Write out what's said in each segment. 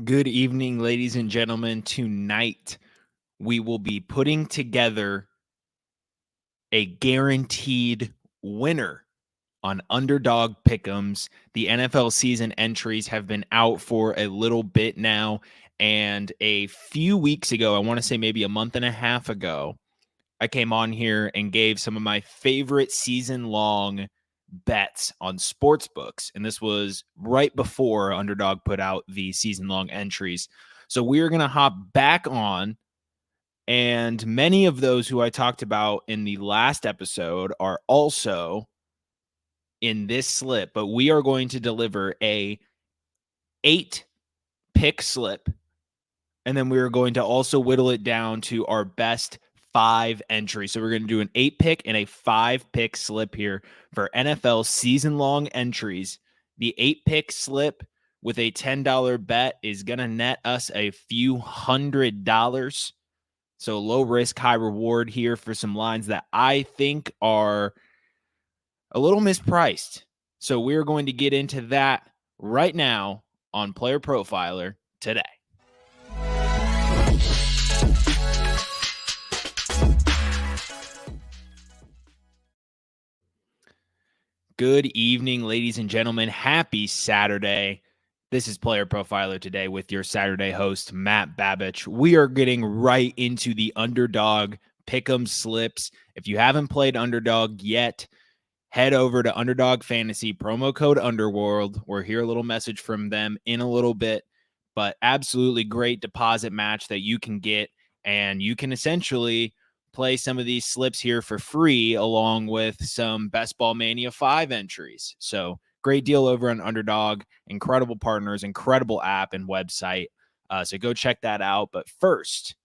Good evening, ladies and gentlemen. Tonight, we will be putting together a guaranteed winner on Underdog Pick'ems. The NFL season entries have been out for a little bit now, and a few weeks ago, I want to say maybe a month and a half ago, I came on here and gave some of my favorite season-long bets on sports books, and this was right before Underdog put out the season-long entries. So we're going to hop back on, and many of those who I talked about in the last episode are also in this slip, but we are going to deliver a 8-pick slip, and then we are going to also whittle it down to our best 5 entries. So we're going to do an 8-pick and a 5-pick slip here for NFL season-long entries. The 8-pick slip with a $10 bet is going to net us a few $100. So low risk, high reward here for some lines that I think are a little mispriced. So we're going to get into that right now on Player Profiler today. Good evening, ladies and gentlemen. Happy Saturday. This is Player Profiler today with your Saturday host, Matt Babich. We are getting right into the Underdog Pick'em slips. If you haven't played Underdog yet, head over to Underdog Fantasy, promo code Underworld. We'll hear a little message from them in a little bit, but absolutely great deposit match that you can get, and you can essentially play some of these slips here for free along with some Best Ball Mania 5 entries. So great deal over on Underdog. Incredible partners, incredible app and website. So go check that out. But first,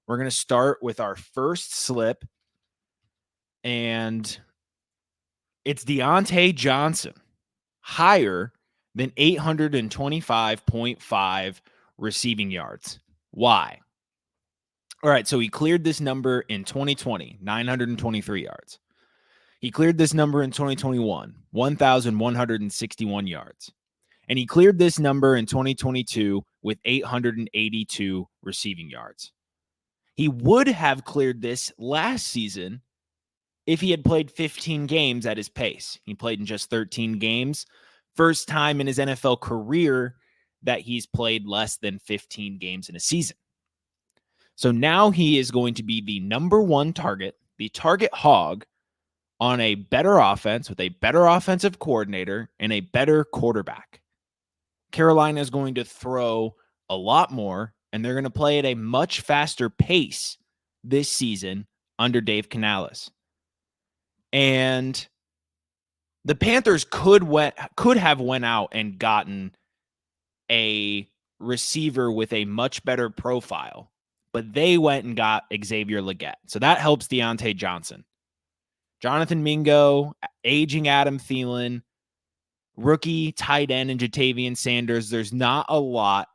we're going to start with our first slip, and it's Devonta Johnson, higher than 825.5 receiving yards. Why? All right, so he cleared this number in 2020, 923 yards. He cleared this number in 2021, 1,161 yards. And he cleared this number in 2022 with 882 receiving yards. He would have cleared this last season if he had played 15 games at his pace. He played in just 13 games. First time in his NFL career that he's played less than 15 games in a season. So now he is going to be the number one target, the target hog on a better offense with a better offensive coordinator and a better quarterback. Carolina is going to throw a lot more, and they're going to play at a much faster pace this season under Dave Canales. And the Panthers could have went out and gotten a receiver with a much better profile, but they went and got Xavier Legette. So that helps Devonta Johnson. Jonathan Mingo, aging Adam Thielen, rookie tight end and Jatavian Sanders. There's not a lot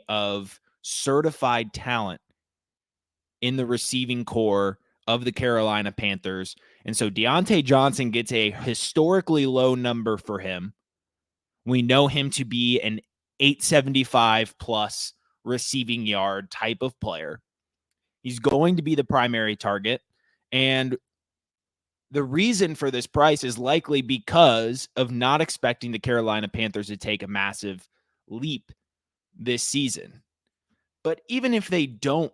of certified talent in the receiving core of the Carolina Panthers. And so Devonta Johnson gets a historically low number for him. We know him to be an 875 plus receiving yard type of player. He's going to be the primary target. And the reason for this price is likely because of not expecting the Carolina Panthers to take a massive leap this season. But even if they don't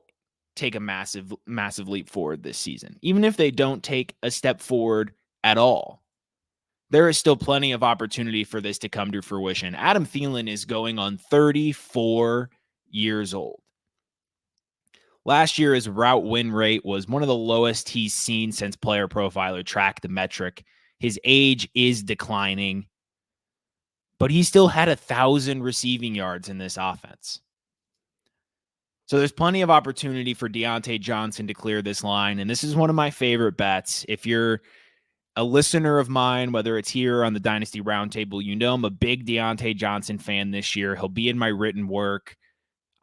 take a massive leap forward this season, even if they don't take a step forward at all, there is still plenty of opportunity for this to come to fruition. Adam Thielen is going on 34 years old. Last year, his route win rate was one of the lowest he's seen since Player Profiler tracked the metric. His age is declining, but he still had 1,000 receiving yards in this offense. So there's plenty of opportunity for Devonta Johnson to clear this line, and this is one of my favorite bets. If you're a listener of mine, whether it's here on the Dynasty Roundtable, you know I'm a big Devonta Johnson fan this year. He'll be in my written work.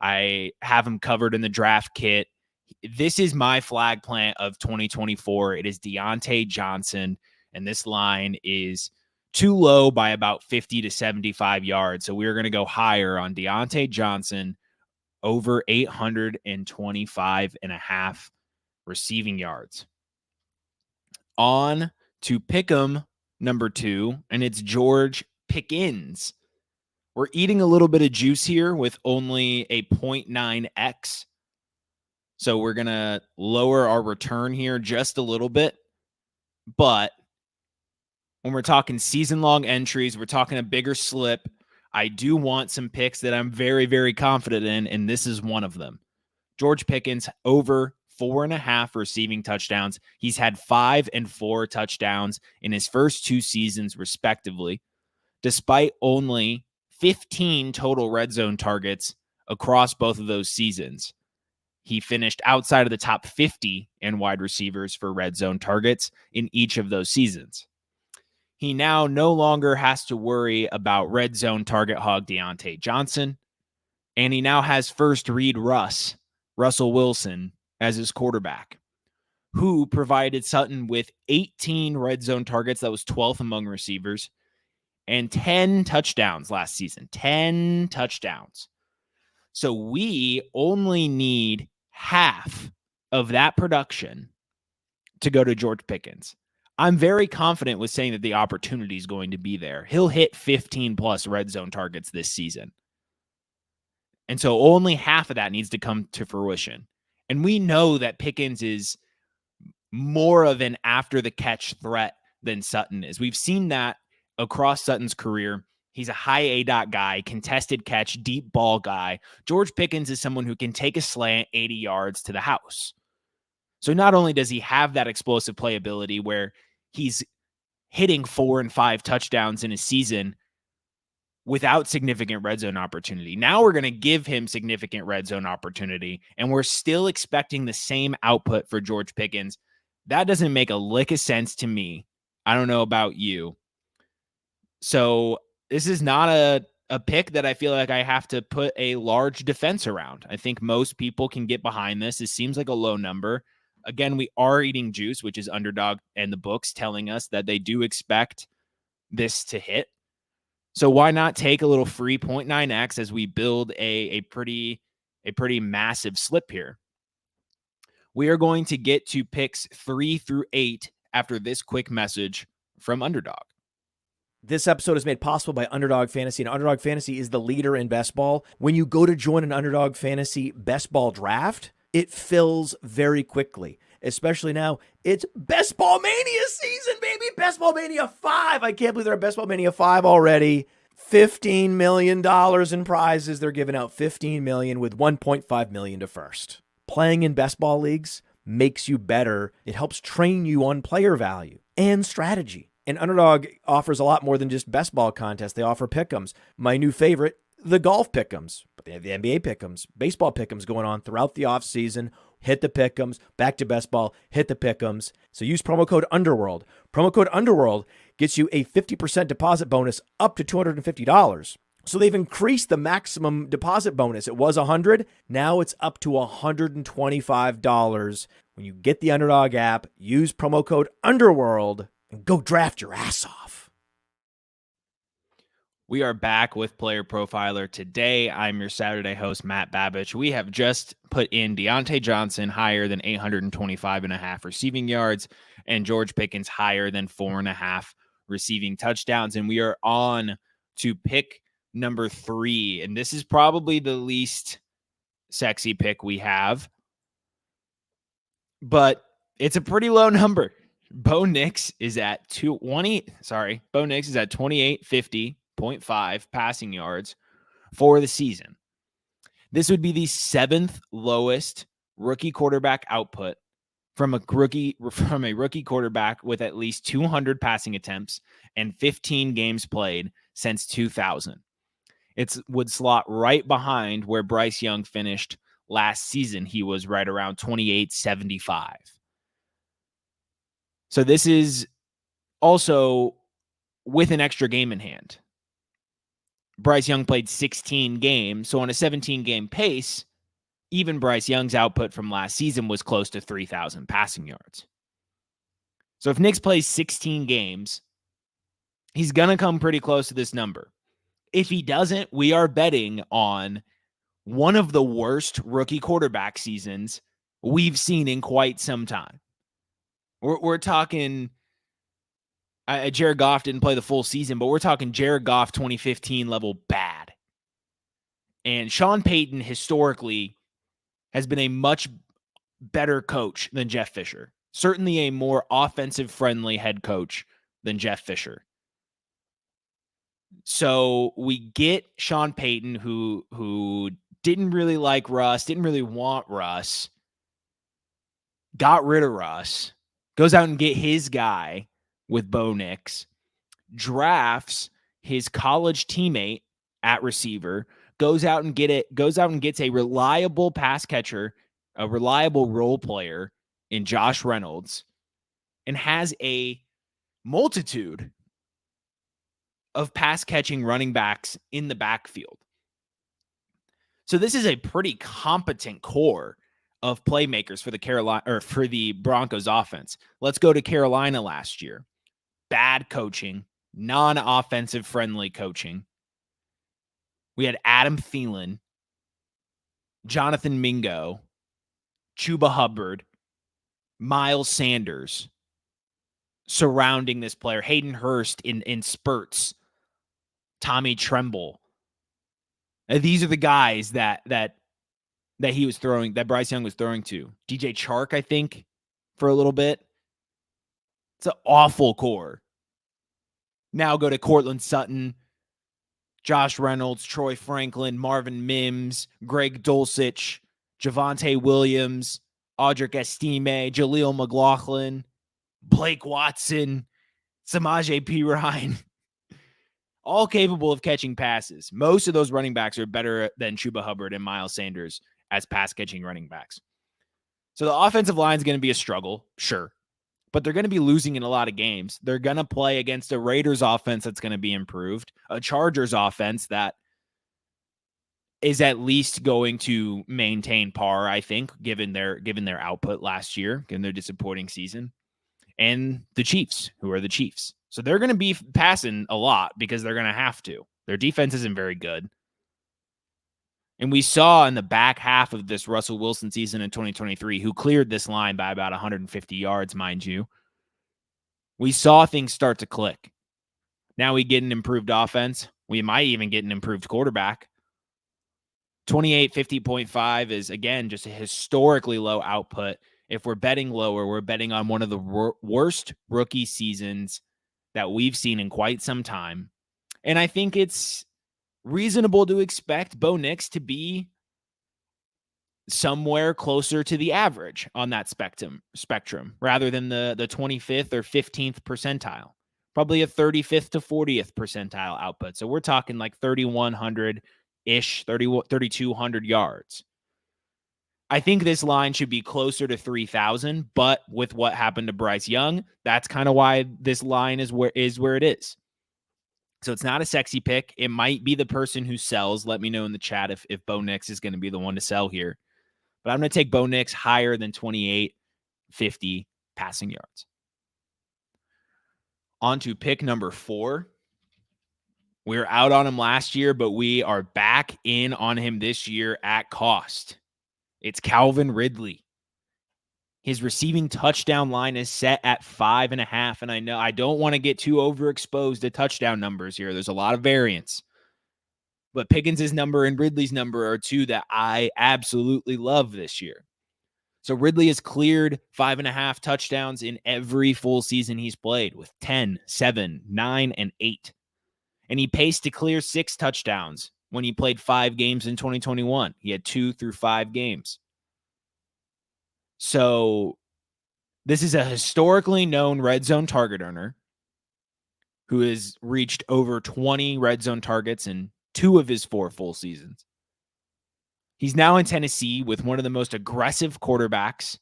I have him covered in the draft kit. This is my flag plant of 2024. It is Devonta Johnson, and this line is too low by about 50 to 75 yards. So we're going to go higher on Deontay Johnson over 825.5 receiving yards. On to Pick'em number 2, and it's George Pickens. We're eating a little bit of juice here with only a 0.9x. So we're going to lower our return here just a little bit. But when we're talking season-long entries, we're talking a bigger slip. I do want some picks that I'm very, very confident in, and this is one of them. George Pickens over 4.5 receiving touchdowns. He's had 5 and 4 touchdowns in his first 2 seasons, respectively, despite only 15 total red zone targets across both of those seasons. He finished outside of the top 50 in wide receivers for red zone targets in each of those seasons. He now no longer has to worry about red zone target hog Deontay Johnson, and he now has first read Russell Wilson, as his quarterback, who provided Sutton with 18 red zone targets. That was 12th among receivers, and 10 touchdowns last season. 10 touchdowns. So we only need half of that production to go to George Pickens. I'm very confident with saying that the opportunity is going to be there. He'll hit 15 plus red zone targets this season. And so only half of that needs to come to fruition. And we know that Pickens is more of an after the catch threat than Sutton is. We've seen that across Sutton's career. He's a high ADOT guy, contested catch, deep ball guy. George Pickens is someone who can take a slant 80 yards to the house. So not only does he have that explosive playability where he's hitting 4 and 5 touchdowns in a season without significant red zone opportunity. Now we're going to give him significant red zone opportunity, and we're still expecting the same output for George Pickens. That doesn't make a lick of sense to me. I don't know about you. So this is not a pick that I feel like I have to put a large defense around. I think most people can get behind this. It seems like a low number. Again, we are eating juice, which is Underdog and the books telling us that they do expect this to hit. So why not take a little free 0.9x as we build a pretty massive slip here? We are going to get to picks 3 through 8 after this quick message from Underdog. This episode is made possible by Underdog Fantasy, and Underdog Fantasy is the leader in best ball. When you go to join an Underdog Fantasy best ball draft, it fills very quickly, especially now. It's Best Ball Mania season, baby. Best Ball Mania 5. I can't believe they're at Best Ball Mania 5 already. $15 million in prizes. They're giving out $15 million with $1.5 million to first. Playing in best ball leagues makes you better. It helps train you on player value and strategy. And Underdog offers a lot more than just best ball contests. They offer pick'ems. My new favorite, the golf pick'ems. But they have the NBA pick'ems, baseball pick'ems going on throughout the offseason. Hit the pick'ems, back to best ball, hit the pick'ems. So use promo code Underworld. Promo code Underworld gets you a 50% deposit bonus up to $250. So they've increased the maximum deposit bonus. It was $100. Now it's up to $125. When you get the Underdog app, use promo code Underworld and go draft your ass off. We are back with Player Profiler today. I'm your Saturday host, Matt Babich. We have just put in Deontay Johnson higher than 825.5 receiving yards and George Pickens higher than 4.5 receiving touchdowns. And we are on to pick number 3. And this is probably the least sexy pick we have, but it's a pretty low number. Bo Nix is at 2850.5 passing yards for the season. This would be the 7th lowest rookie quarterback output from a rookie quarterback with at least 200 passing attempts and 15 games played since 2000. It would slot right behind where Bryce Young finished last season. He was right around 2875. So this is also with an extra game in hand. Bryce Young played 16 games. So on a 17-game pace, even Bryce Young's output from last season was close to 3,000 passing yards. So if Nix plays 16 games He's going to come pretty close to this number. If he doesn't, we are betting on one of the worst rookie quarterback seasons we've seen in quite some time. We're talking, Jared Goff didn't play the full season, but we're talking Jared Goff 2015 level bad. And Sean Payton historically has been a much better coach than Jeff Fisher. Certainly a more offensive-friendly head coach than Jeff Fisher. So we get Sean Payton, who didn't really like Russ, didn't really want Russ, got rid of Russ, goes out and get his guy with Bo Nix, drafts his college teammate at receiver, goes out and gets a reliable pass catcher, a reliable role player in Josh Reynolds, and has a multitude of pass catching running backs in the backfield. So this is a pretty competent core of playmakers for the Broncos offense. Let's go to Carolina last year. Bad coaching, non-offensive friendly coaching. We had Adam Thielen, Jonathan Mingo, Chuba Hubbard, Miles Sanders surrounding this player. Hayden Hurst in spurts. Tommy Tremble. These are the guys that he was throwing, that Bryce Young was throwing to. DJ Chark, I think, for a little bit. It's an awful core. Now go to Cortland Sutton, Josh Reynolds, Troy Franklin, Marvin Mims, Greg Dulcich, Javonte Williams, Audric Estime, Jaleel McLaughlin, Blake Watson, Samaje Perine. All capable of catching passes. Most of those running backs are better than Chuba Hubbard and Miles Sanders as pass-catching running backs. So the offensive line is going to be a struggle, sure. But they're going to be losing in a lot of games. They're going to play against a Raiders offense that's going to be improved, a Chargers offense that is at least going to maintain par, I think, given their output last year, given their disappointing season, and the Chiefs, who are the Chiefs. So they're going to be passing a lot because they're going to have to. Their defense isn't very good. And we saw in the back half of this Russell Wilson season in 2023, who cleared this line by about 150 yards, mind you, we saw things start to click. Now we get an improved offense. We might even get an improved quarterback. 2850.5 is, again, just a historically low output. If we're betting lower, we're betting on one of the worst rookie seasons that we've seen in quite some time. And I think it's reasonable to expect Bo Nix to be somewhere closer to the average on that spectrum rather than the 25th or 15th percentile. Probably a 35th to 40th percentile output. So we're talking like 3,100-ish, 3,200 yards. I think this line should be closer to 3,000, but with what happened to Bryce Young, that's kind of why this line is where it is. So it's not a sexy pick. It might be the person who sells. Let me know in the chat if Bo Nix is going to be the one to sell here. But I'm going to take Bo Nix higher than 2850 passing yards. On to pick number 4. We were out on him last year, but we are back in on him this year at cost. It's Calvin Ridley. His receiving touchdown line is set at 5.5. And I know I don't want to get too overexposed to touchdown numbers here. There's a lot of variance. But Pickens' number and Ridley's number are two that I absolutely love this year. So Ridley has cleared 5.5 touchdowns in every full season he's played with 10, 7, 9, and 8. And he paced to clear 6 touchdowns when he played 5 games in 2021. He had 2 through 5 games. So this is a historically known red zone target earner who has reached over 20 red zone targets in 2 of his 4 full seasons. He's now in Tennessee with one of the most aggressive quarterbacks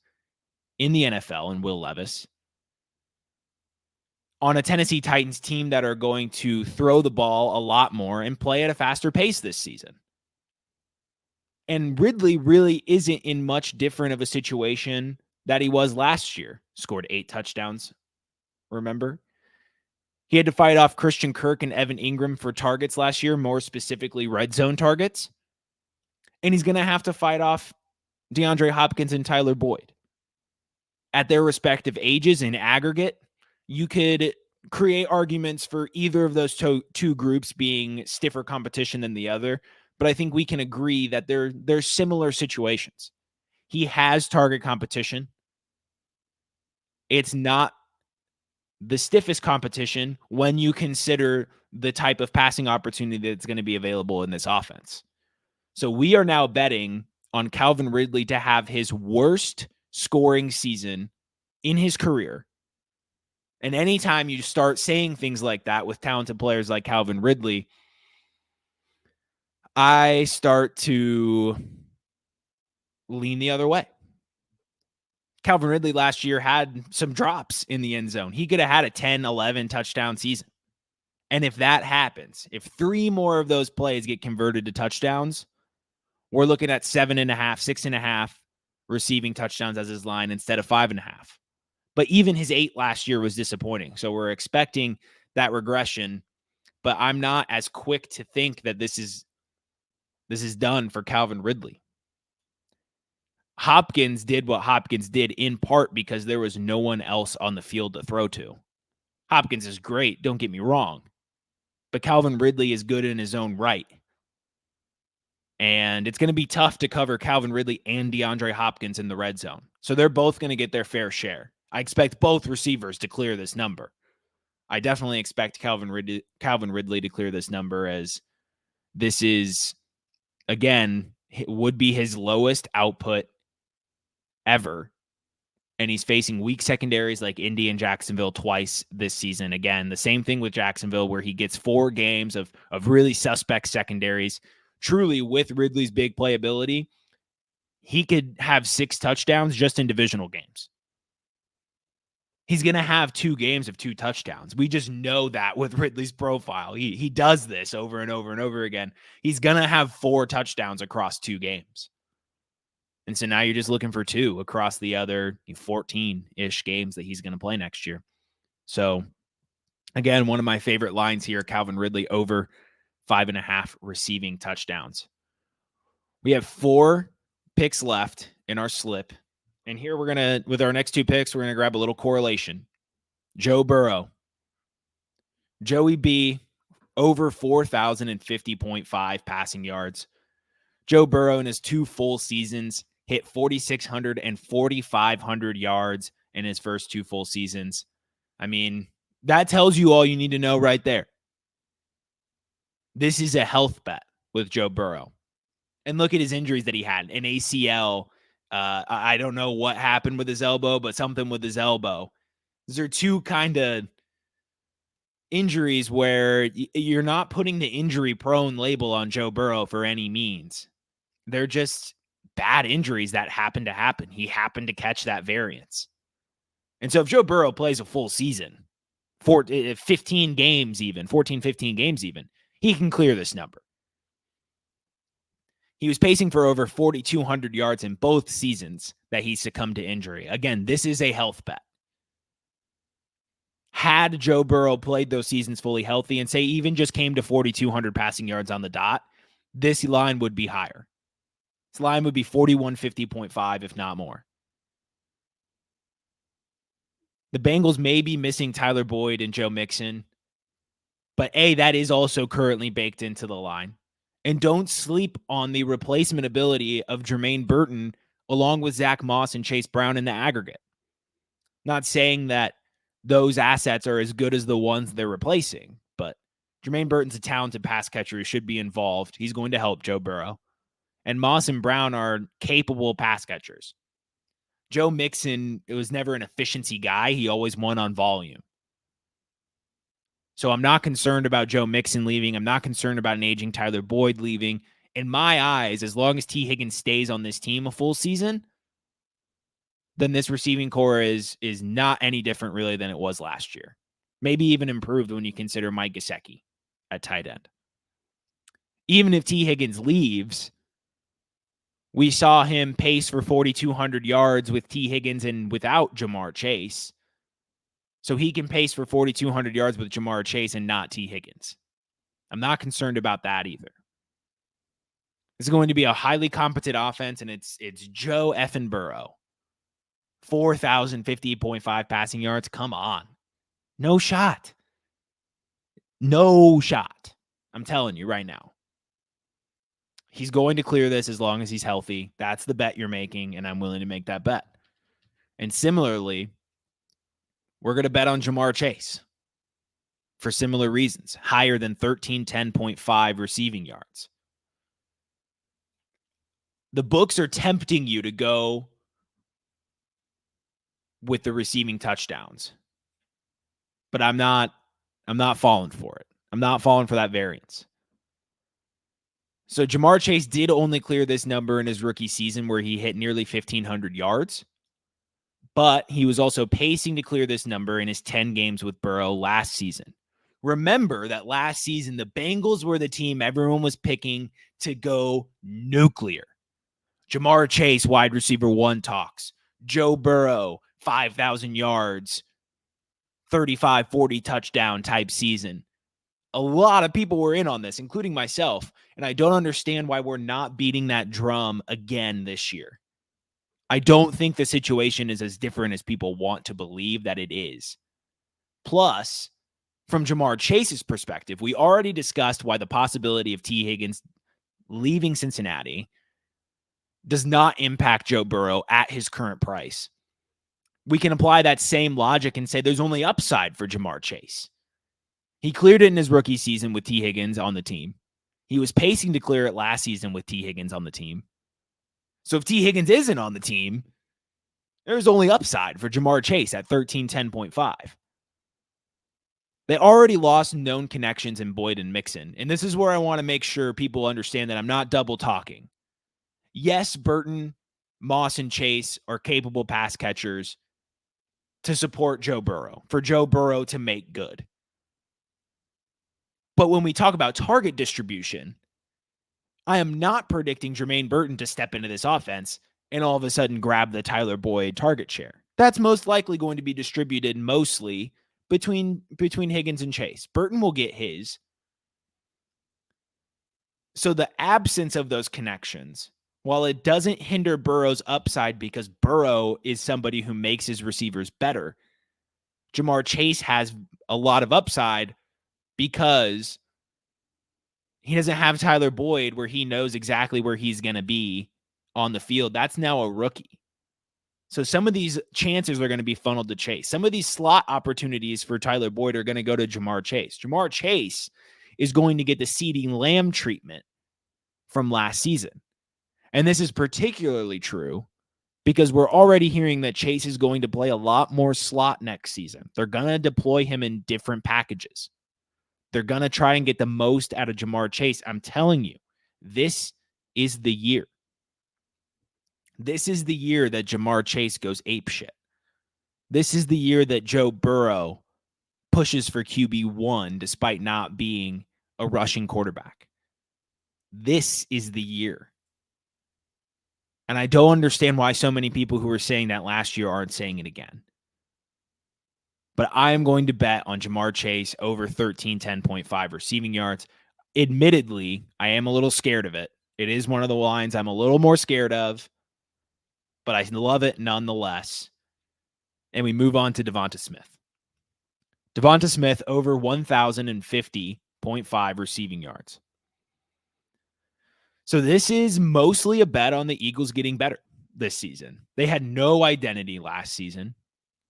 in the NFL in Will Levis, on a Tennessee Titans team that are going to throw the ball a lot more and play at a faster pace this season. And Ridley really isn't in much different of a situation that he was last year. Scored 8 touchdowns, remember? He had to fight off Christian Kirk and Evan Ingram for targets last year, more specifically red zone targets. And he's going to have to fight off DeAndre Hopkins and Tyler Boyd. At their respective ages in aggregate, you could create arguments for either of those two groups being stiffer competition than the other, but I think we can agree that they're similar situations. He has target competition. It's not the stiffest competition when you consider the type of passing opportunity that's going to be available in this offense. So we are now betting on Calvin Ridley to have his worst scoring season in his career. And anytime you start saying things like that with talented players like Calvin Ridley, I start to lean the other way. Calvin Ridley last year had some drops in the end zone. He could have had a 10, 11 touchdown season. And if that happens, if 3 more of those plays get converted to touchdowns, we're looking at 7.5, 6.5 receiving touchdowns as his line instead of 5.5. But even his 8 last year was disappointing. So we're expecting that regression, but I'm not as quick to think that this is done for Calvin Ridley. Hopkins did what Hopkins did in part because there was no one else on the field to throw to. Hopkins is great, don't get me wrong, but Calvin Ridley is good in his own right. And it's going to be tough to cover Calvin Ridley and DeAndre Hopkins in the red zone. So they're both going to get their fair share. I expect both receivers to clear this number. I definitely expect Calvin Ridley to clear this number, as this is, again, would be his lowest output ever. And he's facing weak secondaries like Indy and Jacksonville twice this season. Again, the same thing with Jacksonville, where he gets 4 games of really suspect secondaries. Truly, with Ridley's big playability, he could have 6 touchdowns just in divisional games. He's going to have 2 games of 2 touchdowns. We just know that with Ridley's profile. He does this over and over and over again. He's going to have 4 touchdowns across 2 games. And so now you're just looking for 2 across the other 14-ish games that he's going to play next year. So, again, one of my favorite lines here, Calvin Ridley over 5.5 receiving touchdowns. We have 4 picks left in our slip. And here we're going to, with our next 2 picks, we're going to grab a little correlation. Joe Burrow. Joey B, over 4,050.5 passing yards. Joe Burrow in his 2 full seasons hit 4,600 and 4,500 yards in his first 2 full seasons. I mean, that tells you all you need to know right there. This is a health bet with Joe Burrow. And look at his injuries that he had. An ACL. I don't know what happened with his elbow, but something with his elbow. These are 2 kind of injuries where you're not putting the injury prone label on Joe Burrow for any means. They're just bad injuries that happen to happen. He happened to catch that variance. And so if Joe Burrow plays a full season, 15 games even, 14, 15 games even, he can clear this number. He was pacing for over 4,200 yards in both seasons that he succumbed to injury. Again, this is a health bet. Had Joe Burrow played those seasons fully healthy and say even just came to 4,200 passing yards on the dot, this line would be higher. This line would be 4,150.5, if not more. The Bengals may be missing Tyler Boyd and Joe Mixon, but that is also currently baked into the line. And don't sleep on the replacement ability of Jermaine Burton along with Zach Moss and Chase Brown in the aggregate. Not saying that those assets are as good as the ones they're replacing, but Jermaine Burton's a talented pass catcher who should be involved. He's going to help Joe Burrow. And Moss and Brown are capable pass catchers. Joe Mixon, it was never an efficiency guy. He always won on volume. So I'm not concerned about Joe Mixon leaving. I'm not concerned about an aging Tyler Boyd leaving. In my eyes, as long as T. Higgins stays on this team a full season, then this receiving core is not any different really than it was last year. Maybe even improved when you consider Mike Gesicki at tight end. Even if T. Higgins leaves, we saw him pace for 4,200 yards with T. Higgins and without Jamar Chase. So he can pace for 4,200 yards with Jamar Chase and not T. Higgins. I'm not concerned about that either. It's going to be a highly competent offense, and it's Joe effing Burrow. 4,050.5 passing yards. Come on. No shot. No shot. I'm telling you right now. He's going to clear this as long as he's healthy. That's the bet you're making, and I'm willing to make that bet. And similarly, we're going to bet on Jamar Chase for similar reasons. Higher than 1310.5 receiving yards. The books are tempting you to go with the receiving touchdowns. But I'm not falling for it. I'm not falling for that variance. So Jamar Chase did only clear this number in his rookie season where he hit nearly 1,500 yards. But he was also pacing to clear this number in his 10 games with Burrow last season. Remember that last season, the Bengals were the team everyone was picking to go nuclear. Jamar Chase, wide receiver 1 talks. Joe Burrow, 5,000 yards, 35, 40 touchdown type season. A lot of people were in on this, including myself, and I don't understand why we're not beating that drum again this year. I don't think the situation is as different as people want to believe that it is. Plus, from Jamar Chase's perspective, we already discussed why the possibility of T. Higgins leaving Cincinnati does not impact Joe Burrow at his current price. We can apply that same logic and say there's only upside for Jamar Chase. He cleared it in his rookie season with T. Higgins on the team. He was pacing to clear it last season with T. Higgins on the team. So if T. Higgins isn't on the team, there's only upside for Jamar Chase at 1310.5. They already lost known connections in Boyd and Mixon. And this is where I want to make sure people understand that I'm not double talking. Yes, Burton, Moss, and Chase are capable pass catchers to support Joe Burrow, for Joe Burrow to make good. But when we talk about target distribution, I am not predicting Jermaine Burton to step into this offense and all of a sudden grab the Tyler Boyd target share. That's most likely going to be distributed mostly between Higgins and Chase. Burton will get his. So the absence of those connections, while it doesn't hinder Burrow's upside because Burrow is somebody who makes his receivers better, Jamar Chase has a lot of upside because he doesn't have Tyler Boyd where he knows exactly where he's going to be on the field. That's now a rookie. So some of these chances are going to be funneled to Chase. Some of these slot opportunities for Tyler Boyd are going to go to Jamar Chase. Jamar Chase is going to get the CeeDee Lamb treatment from last season. And this is particularly true because we're already hearing that Chase is going to play a lot more slot next season. They're going to deploy him in different packages. They're going to try and get the most out of Jamar Chase. I'm telling you, this is the year. This is the year that Jamar Chase goes apeshit. This is the year that Joe Burrow pushes for QB1 despite not being a rushing quarterback. This is the year. And I don't understand why so many people who were saying that last year aren't saying it again. But I am going to bet on Jamar Chase over 1310.5 receiving yards. Admittedly, I am a little scared of it. It is one of the lines I'm a little more scared of, but I love it nonetheless. And we move on to Devonta Smith. Devonta Smith over 1,050.5 receiving yards. So this is mostly a bet on the Eagles getting better this season. They had no identity last season.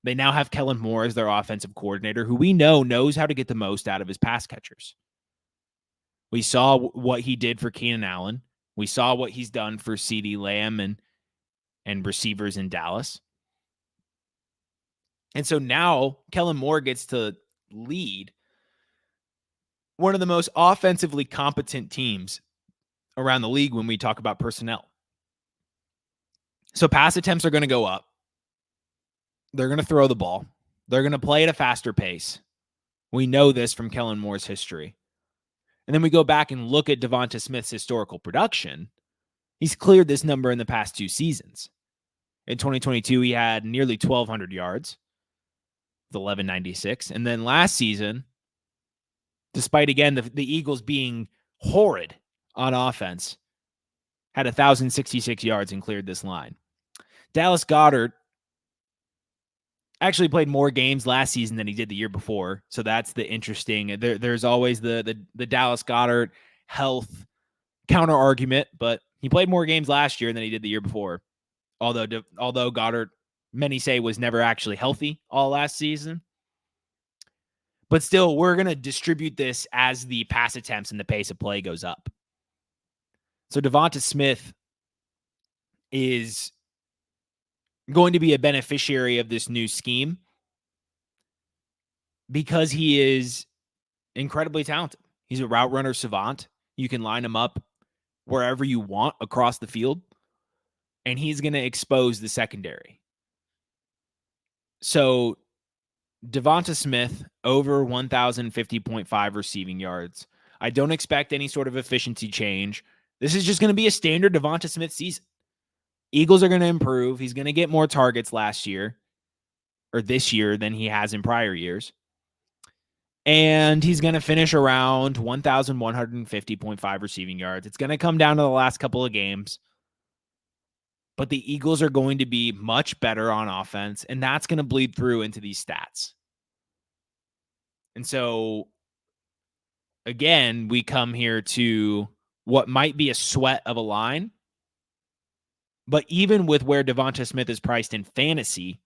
They now have Kellen Moore as their offensive coordinator, who we know knows how to get the most out of his pass catchers. We saw what he did for Keenan Allen. We saw what he's done for CeeDee Lamb and receivers in Dallas. And so now Kellen Moore gets to lead one of the most offensively competent teams around the league when we talk about personnel. So pass attempts are going to go up. They're going to throw the ball. They're going to play at a faster pace. We know this from Kellen Moore's history. And then we go back and look at Devonta Smith's historical production. He's cleared this number in the past 2 seasons. In 2022, he had nearly 1,200 yards. with 1196. And then last season, despite, again, the Eagles being horrid on offense, had 1,066 yards and cleared this line. Dallas Goedert actually played more games last season than he did the year before. So that's the interesting. There's always the Dallas Goedert health counter argument, but he played more games last year than he did the year before. Although Goedert, many say, was never actually healthy all last season. But still, we're going to distribute this as the pass attempts and the pace of play goes up. So Devonta Smith is going to be a beneficiary of this new scheme because he is incredibly talented. He's a route runner savant. You can line him up wherever you want across the field, and he's going to expose the secondary. So Devonta Smith over 1,050.5 receiving yards. I don't expect any sort of efficiency change. This is just going to be a standard Devonta Smith season. Eagles are going to improve. He's going to get more targets this year than he has in prior years. And he's going to finish around 1,150.5 receiving yards. It's going to come down to the last couple of games. But the Eagles are going to be much better on offense, and that's going to bleed through into these stats. And so, again, we come here to what might be a sweat of a line. But even with where Devonta Smith is priced in fantasy,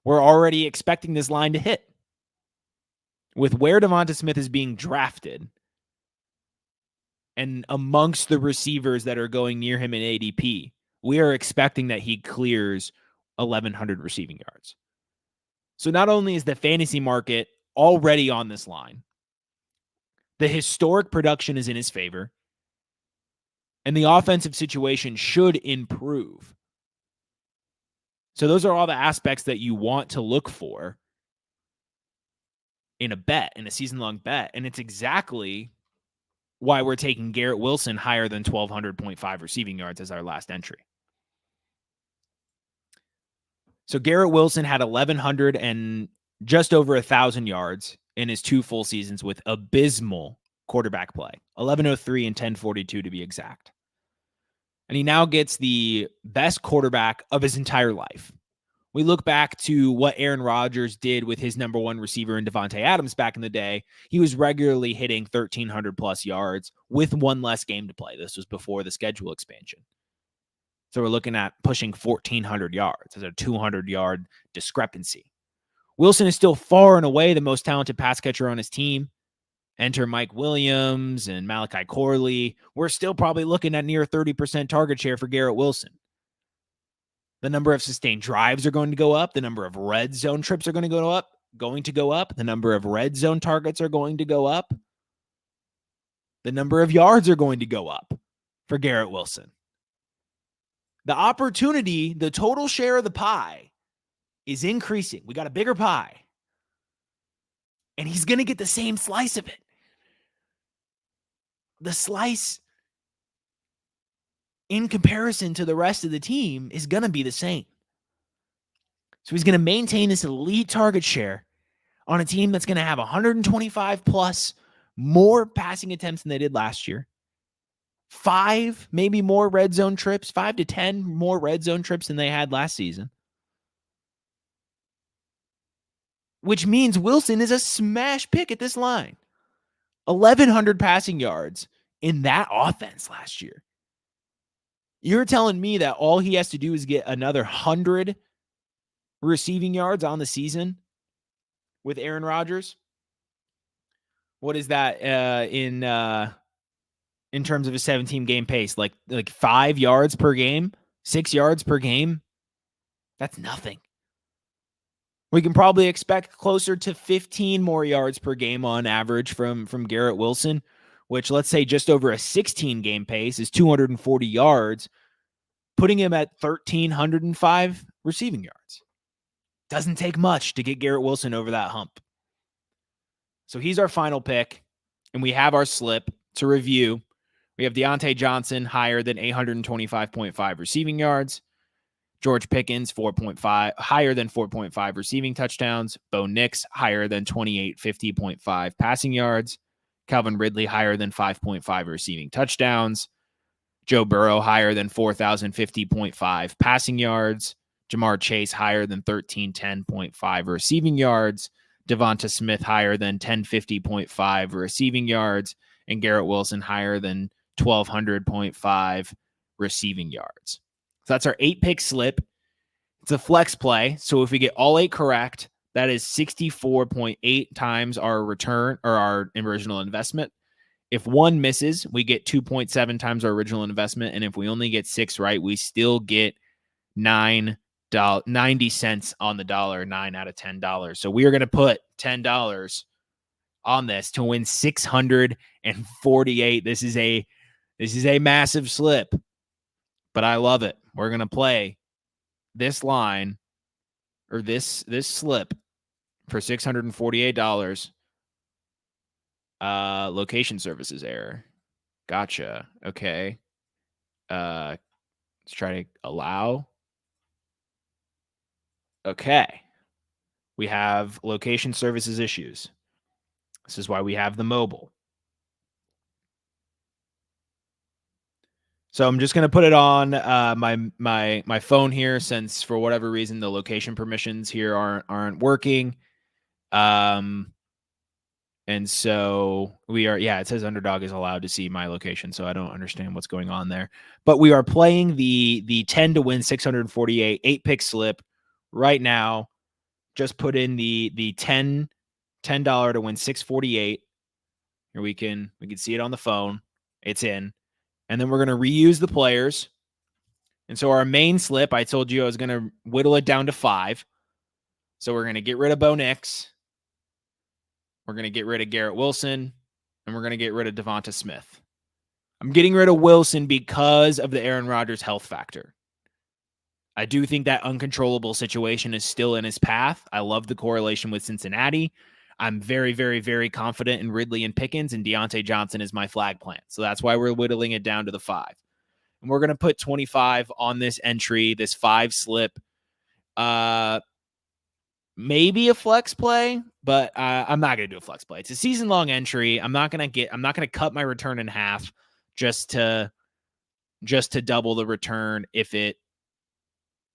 we're already expecting this line to hit. With where Devonta Smith is being drafted and amongst the receivers that are going near him in ADP, we are expecting that he clears 1,100 receiving yards. So not only is the fantasy market already on this line, the historic production is in his favor, and the offensive situation should improve. So those are all the aspects that you want to look for in a season-long bet. And it's exactly why we're taking Garrett Wilson higher than 1,200.5 receiving yards as our last entry. So Garrett Wilson had 1,100 and just over 1,000 yards in his 2 full seasons with abysmal quarterback play, 1,103 and 1,042 to be exact. And he now gets the best quarterback of his entire life. We look back to what Aaron Rodgers did with his number 1 receiver in Devontae Adams back in the day. He was regularly hitting 1,300 plus yards with one less game to play. This was before the schedule expansion. So we're looking at pushing 1,400 yards as a 200-yard discrepancy. Wilson is still far and away the most talented pass catcher on his team. Enter Mike Williams and Malachi Corley. We're still probably looking at near 30% target share for Garrett Wilson. The number of sustained drives are going to go up. The number of red zone trips are going to go up. The number of red zone targets are going to go up. The number of yards are going to go up for Garrett Wilson. The opportunity, the total share of the pie is increasing. We got a bigger pie. And he's going to get the same slice of it. The slice in comparison to the rest of the team is going to be the same. So he's going to maintain this elite target share on a team that's going to have 125 plus more passing attempts than they did last year. 5, maybe more red zone trips, 5 to 10 more red zone trips than they had last season. Which means Wilson is a smash pick at this line. 1,100 passing yards in that offense last year. You're telling me that all he has to do is get another 100 receiving yards on the season with Aaron Rodgers? What is that in terms of a 17-game pace? Like 5 yards per game? 6 yards per game? That's nothing. We can probably expect closer to 15 more yards per game on average from Garrett Wilson, which, let's say, just over a 16-game pace is 240 yards, putting him at 1,305 receiving yards. Doesn't take much to get Garrett Wilson over that hump. So he's our final pick, and we have our slip to review. We have Deontay Johnson higher than 825.5 receiving yards. George Pickens, 4.5, higher than 4.5 receiving touchdowns. Bo Nix, higher than 2850.5 passing yards. Calvin Ridley, higher than 5.5 receiving touchdowns. Joe Burrow, higher than 4,050.5 passing yards. Jamar Chase, higher than 1,310.5 receiving yards. Devonta Smith, higher than 1,050.5 receiving yards. And Garrett Wilson, higher than 1,200.5 receiving yards. So that's our 8-pick slip. It's a flex play. So if we get all 8 correct, that is 64.8 times our return or our original investment. If 1 misses, we get 2.7 times our original investment. And if we only get 6 right, we still get 90 cents on the dollar, 9 out of $10. So we are going to put $10 on this to win 648. This is a massive slip, but I love it. We're going to play this line or this slip for $648. Location services error. Gotcha. Okay. Let's try to allow. Okay. We have location services issues. This is why we have the mobile. So I'm just going to put it on my phone here, since for whatever reason the location permissions here aren't working. And so we are, it says Underdog is allowed to see my location, so I don't understand what's going on there. But we are playing the 10 to win 648 8-pick slip right now. Just put in the $10 to win 648. Here we can see it on the phone. It's in. And then we're going to reuse the players. And so our main slip, I told you I was going to whittle it down to 5. So we're going to get rid of Bo Nix. We're going to get rid of Garrett Wilson. And we're going to get rid of Devonta Smith. I'm getting rid of Wilson because of the Aaron Rodgers health factor. I do think that uncontrollable situation is still in his path. I love the correlation with Cincinnati. I'm very, very, very confident in Ridley and Pickens, and Deontay Johnson is my flag plant. So that's why we're whittling it down to the 5. And we're going to put 25 on this entry, this 5 slip. Maybe a flex play, but I'm not going to do a flex play. It's a season-long entry. I'm not going to cut my return in half just to double the return if it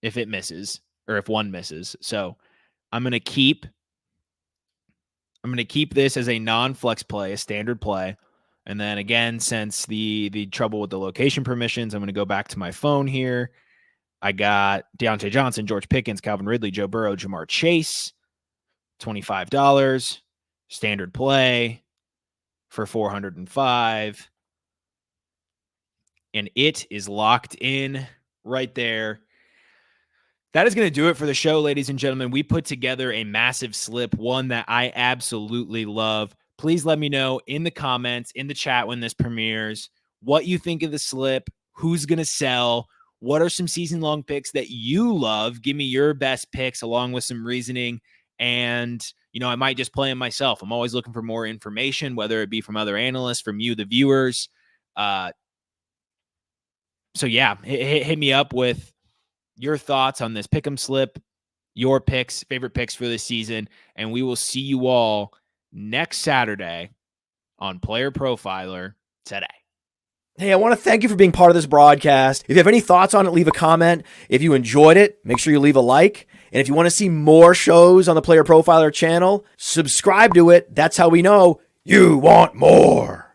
misses, or if 1 misses. So I'm going to keep this as a non-flex play, a standard play. And then again, since the trouble with the location permissions, I'm going to go back to my phone here. I got Deontay Johnson, George Pickens, Calvin Ridley, Joe Burrow, Jamar Chase, $25, standard play for 405. And it is locked in right there. That is going to do it for the show, ladies and gentlemen. We put together a massive slip, one that I absolutely love. Please let me know in the comments, in the chat when this premieres, what you think of the slip, who's going to sell, what are some season-long picks that you love. Give me your best picks along with some reasoning, and I might just play them myself. I'm always looking for more information, whether it be from other analysts, from you, the viewers. So yeah, hit me up with your thoughts on this pick'em slip, your picks, favorite picks for this season, and we will see you all next Saturday on Player Profiler today. Hey, I want to thank you for being part of this broadcast. If you have any thoughts on it, leave a comment. If you enjoyed it, make sure you leave a like. And if you want to see more shows on the Player Profiler channel, subscribe to it. That's how we know you want more.